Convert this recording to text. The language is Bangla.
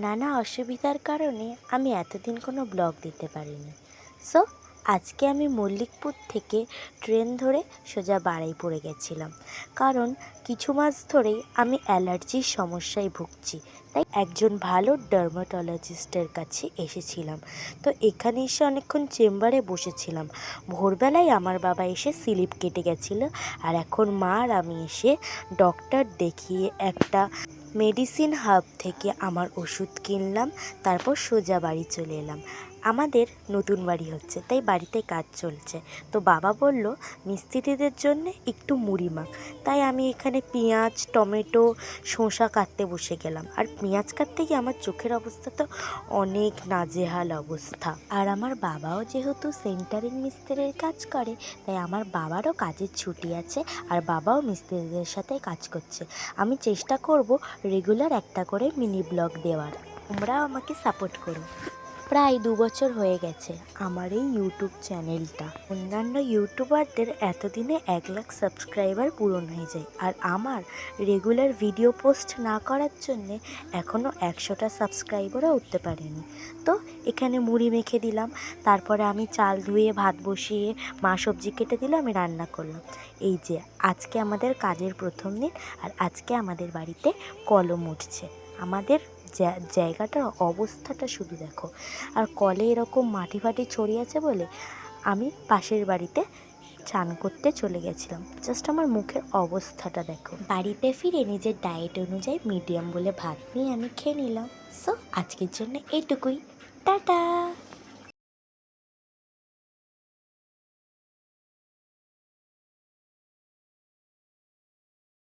নানা অসুবিধার কারণে আমি এতদিন কোনো ব্লগ দিতে পারিনি। সো আজকে আমি মল্লিকপুর থেকে ট্রেন ধরে সোজা বারুইপুরে গেছিলাম, কারণ কিছু মাস ধরেই আমি অ্যালার্জির সমস্যায় ভুগছি। তাই একজন ভালো ডার্মাটোলজিস্টের কাছে এসেছিলাম। তো এখানে এসে অনেকক্ষণ চেম্বারে বসেছিলাম। ভোরবেলায় আমার বাবা এসে স্লিপ কেটে গেছিলো, আর এখন মা আর আমি এসে ডক্টর দেখিয়ে একটা মেডিসিন হাব থেকে আমার ওষুধ কিনলাম। তারপর সোজা বাড়ি চলে এলাম। আমাদের নতুন বাড়ি হচ্ছে, তাই বাড়িতে কাজ চলছে। তো বাবা বলল মিস্ত্রিদের জন্য একটু মুড়ি মাখ। তাই আমি এখানে পেঁয়াজ, টমেটো, শসা কাটতে বসে গেলাম। আর পেঁয়াজ কাটতে গিয়ে আমার চোখের অবস্থা তো অনেক নাজেহাল অবস্থা। আর আমার বাবাও যেহেতু সেন্টারিং মিস্ত্রির কাজ করে, তাই আমার বাবারও কাজের ছুটি আছে, আর বাবাও মিস্ত্রিদের সাথে কাজ করছে। আমি চেষ্টা করব রেগুলার একটা করে মিনি ব্লগ দেওয়ার। তোমরাও আমাকে সাপোর্ট করো। প্রায় 2 বছর হয়ে গেছে আমার এই ইউটিউব চ্যানেলটা। অন্যান্য ইউটিউবারদের এতদিনে 1 লাখ সাবস্ক্রাইবার পূরণ হয়ে যায়, আর আমার রেগুলার ভিডিও পোস্ট না করার জন্যে এখনও 100টা সাবস্ক্রাইবারও উঠতে পারেনি। তো এখানে মুড়ি মেখে দিলাম, তারপরে আমি চাল ধুয়ে ভাত বসিয়ে মা সবজি কেটে দিল, আমি রান্না করলাম। এই যে আজকে আমাদের কাজের প্রথম দিন, আর আজকে আমাদের বাড়িতে কলম উঠছে। আমাদের জায়গাটার অবস্থাটা শুধু দেখো। আর কলে এরকম মাটি ফাটি ছড়িয়ে আছে বলে আমি পাশের বাড়িতে চান করতে চলে গেছিলাম। জাস্ট আমার মুখের অবস্থাটা দেখো। বাড়িতে ফিরে নিজের ডায়েট অনুযায়ী মিডিয়াম বলে ভাত নিয়ে আমি খেয়ে নিলাম। সো আজকের জন্য এইটুকুই। টাটা।